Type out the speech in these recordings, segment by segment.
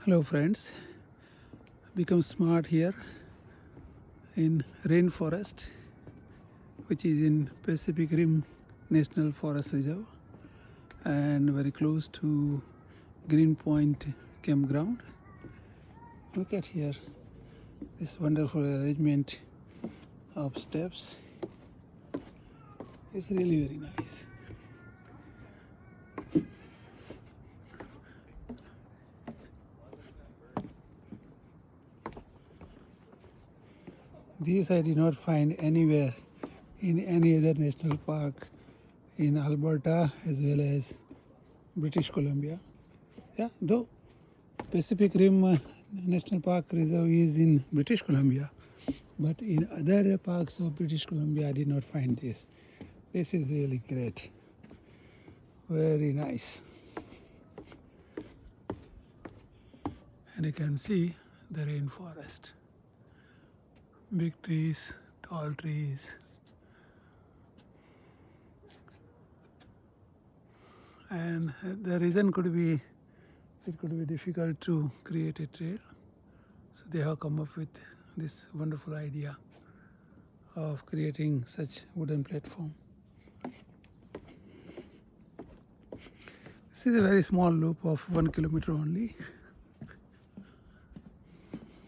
Hello friends, become smart here in rainforest, which is in Pacific Rim National Forest Reserve and very close to Green Point Campground. Look at here, this wonderful arrangement of steps is really very nice. These I did not find anywhere in any other national park in Alberta as well as British Columbia. Yeah, though Pacific Rim National Park Reserve is in British Columbia, but in other parks of British Columbia I did not find this. This is really great. Very nice. And you can see the rainforest. Big trees, tall trees. And the reason could be it could be difficult to create a trail. So they have come up with this wonderful idea of creating such wooden platform. This is a very small loop of 1 kilometer only.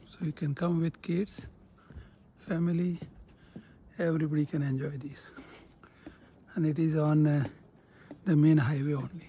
So you can come with kids, family, everybody can enjoy this. And it is on the main highway only.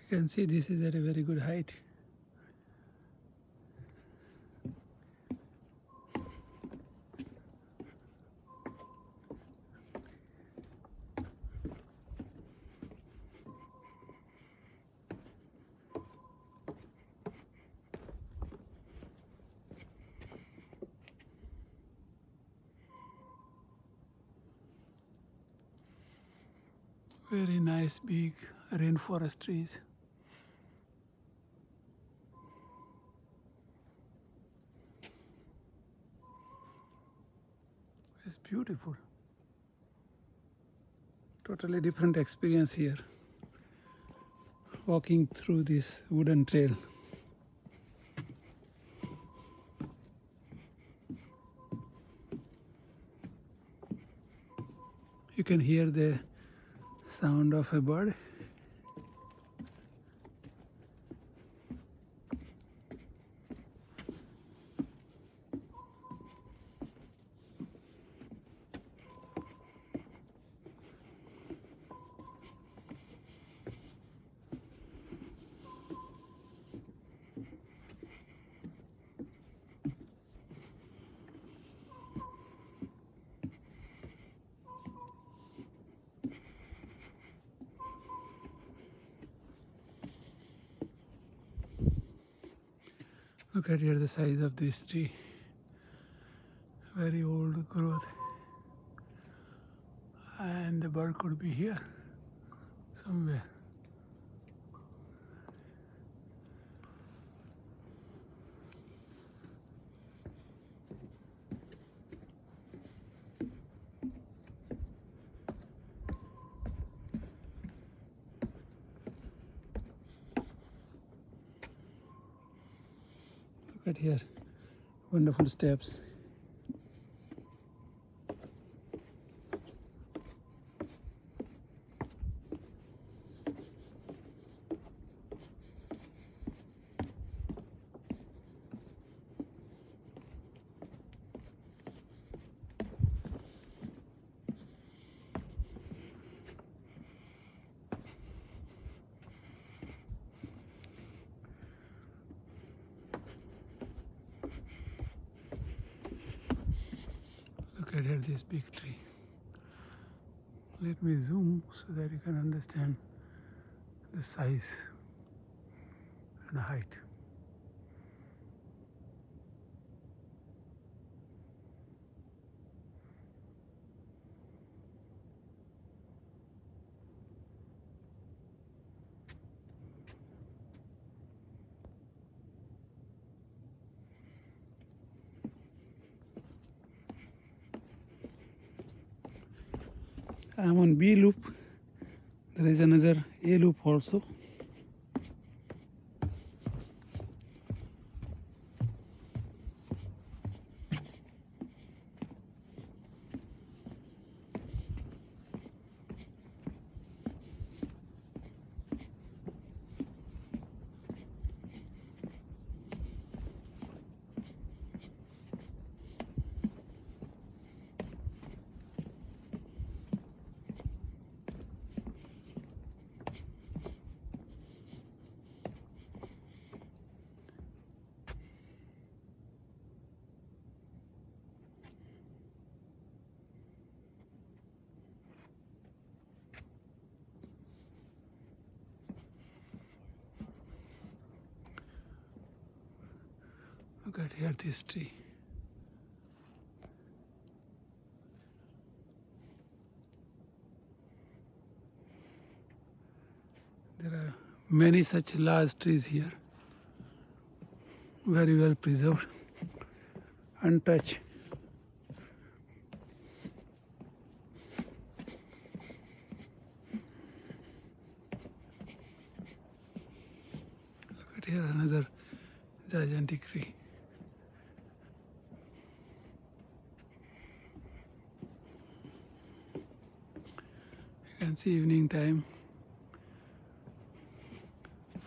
You can see this is at a very good height. Very nice big rainforest trees. It's beautiful. Totally different experience here. Walking through this wooden trail. You can hear the sound of a bird. Look at here the size of this tree. Very old growth. And the bird could be here somewhere. Look at here, wonderful steps. at here this big tree. Let me zoom so that you can understand the size and the height. I am on B loop. There is another A loop also. Look at here this tree. There are many such large trees here, very well preserved, untouched. Look at here another gigantic tree. You can see evening time,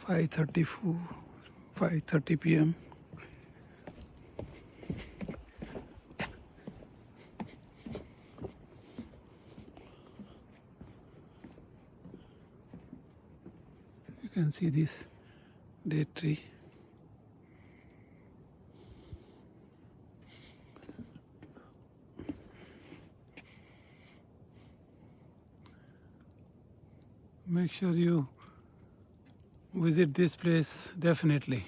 5:30 p.m. You can see this date tree. Make sure you visit this place definitely.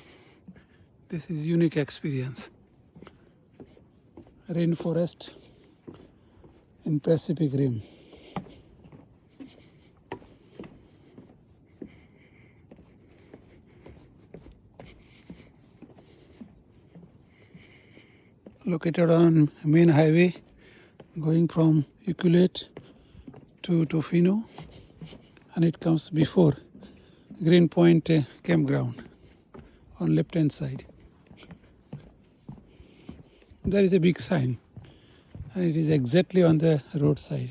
This is unique experience. Rainforest in Pacific Rim. Located on main highway going from Ucluelet to Tofino, and it comes before Green Point Campground on left hand side. There is a big sign and it is exactly on the roadside,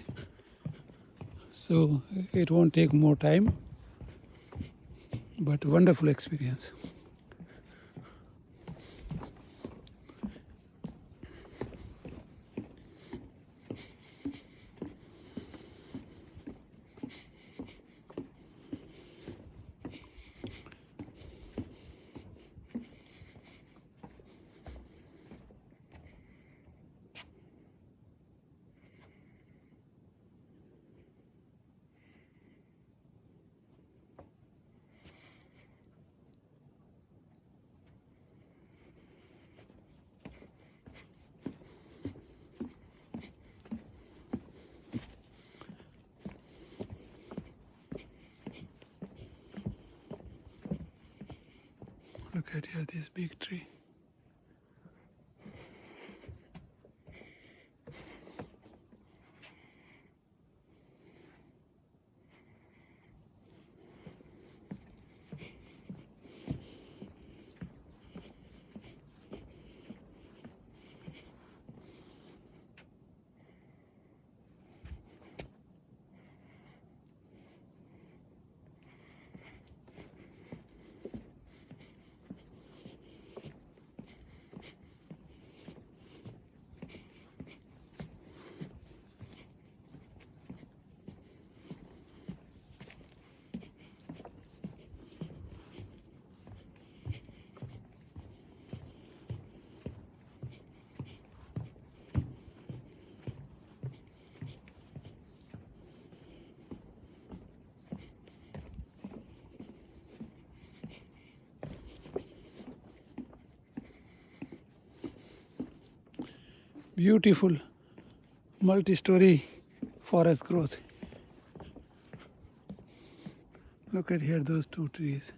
so it won't take more time, but wonderful experience. Look at here this big tree. Beautiful multi-story forest growth. Look at here, those two trees.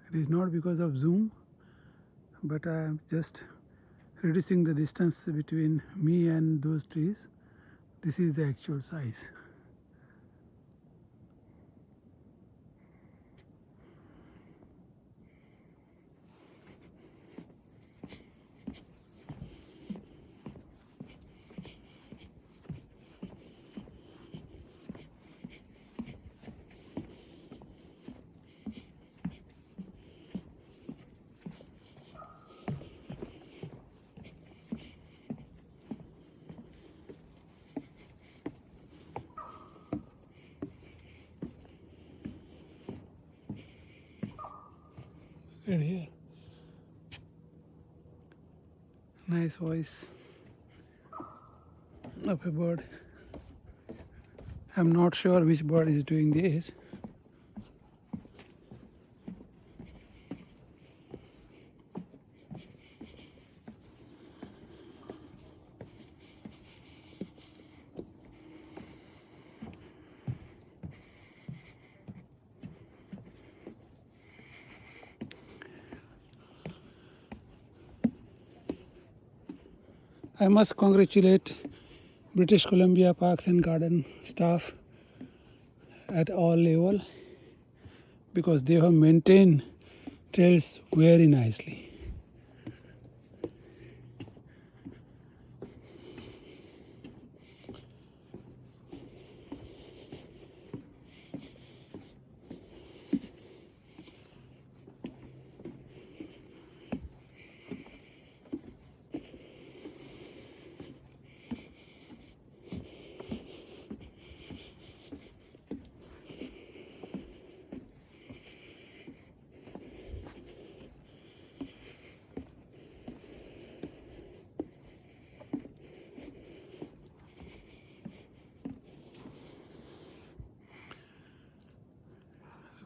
It is not because of zoom, but I am just reducing the distance between me and those trees. This is the actual size. Look at here. Nice voice of a bird. I'm not sure which bird is doing this. I must congratulate British Columbia Parks and Garden staff at all level because they have maintained trails very nicely.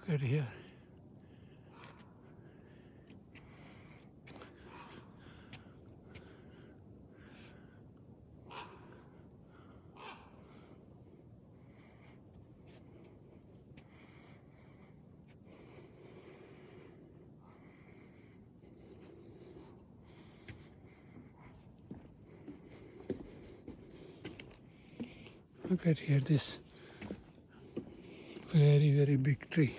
Look at here. Look at here, this very, very big tree.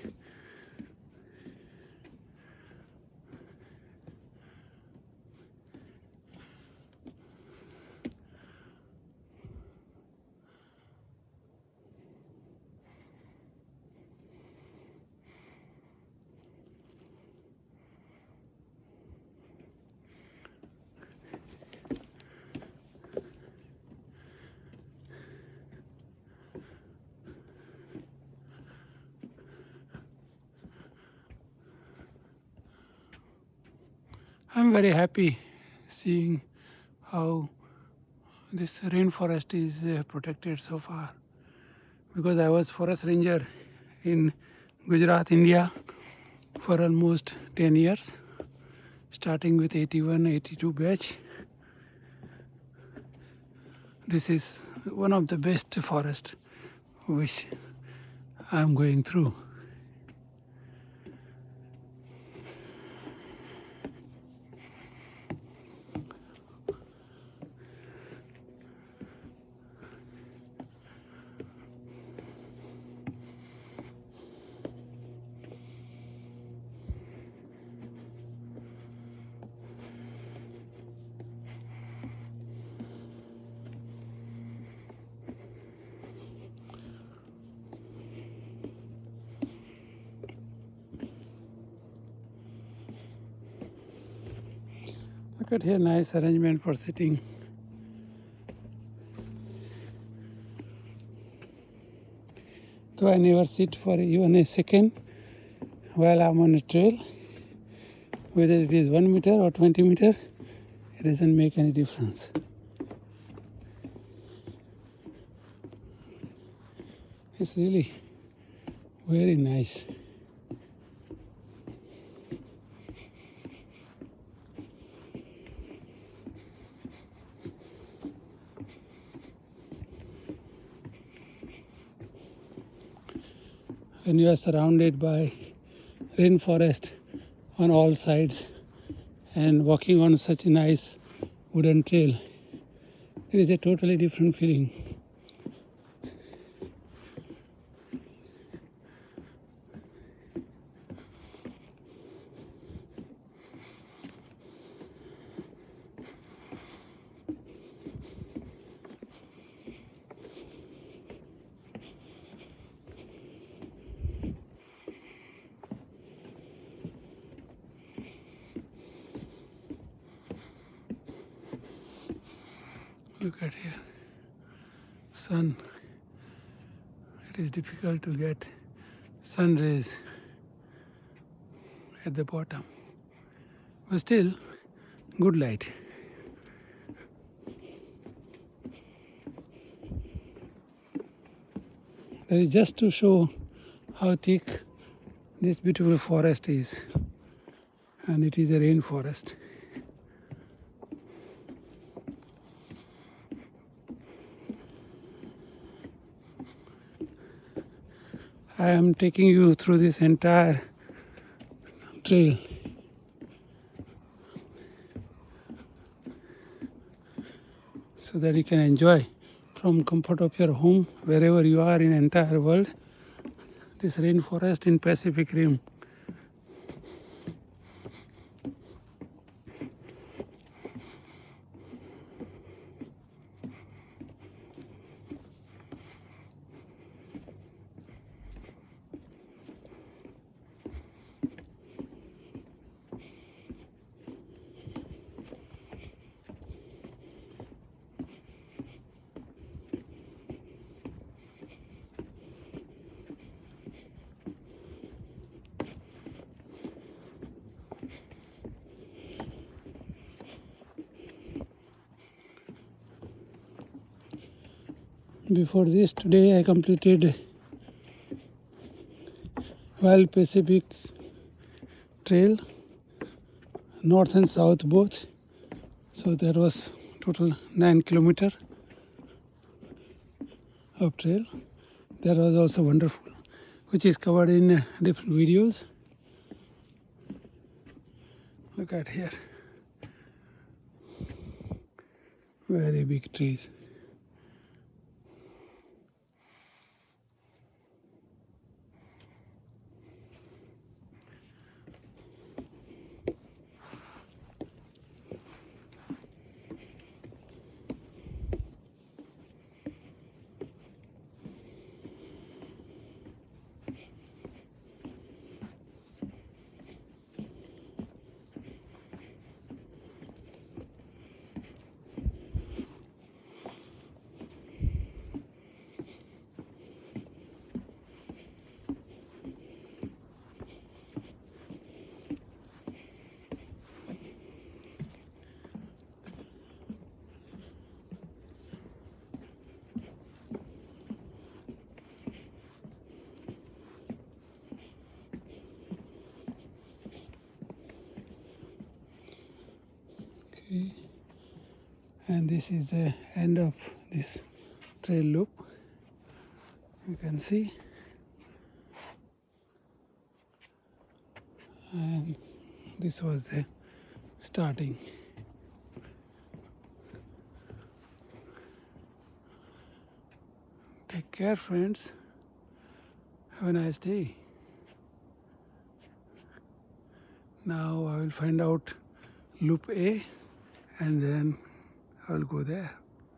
I'm very happy seeing how this rainforest is protected so far because I was forest ranger in Gujarat, India for almost 10 years, starting with 81, 82 batch. This is one of the best forests which I'm going through. Look at here, nice arrangement for sitting. Though I never sit for even a second while I'm on a trail, whether it is 1 meter or 20 meter, it doesn't make any difference. It's really very nice. when you are surrounded by rainforest on all sides and walking on such a nice wooden trail, it is a totally different feeling. Look at here, sun. It is difficult to get sun rays at the bottom, but still good light. That is just to show how thick this beautiful forest is, and it is a rainforest. I am taking you through this entire trail. So that you can enjoy from comfort of your home, wherever you are in the entire world, this rainforest in Pacific Rim. Before this, today I completed Wild Pacific Trail, north and south both. So that was total 9 kilometers of trail. That was also wonderful, which is covered in different videos. Look at here, very big trees. Okay. And this is the end of this trail loop. You can see, and this was the starting. Take care, friends. Have a nice day. Now I will find out loop A, and then I will go there.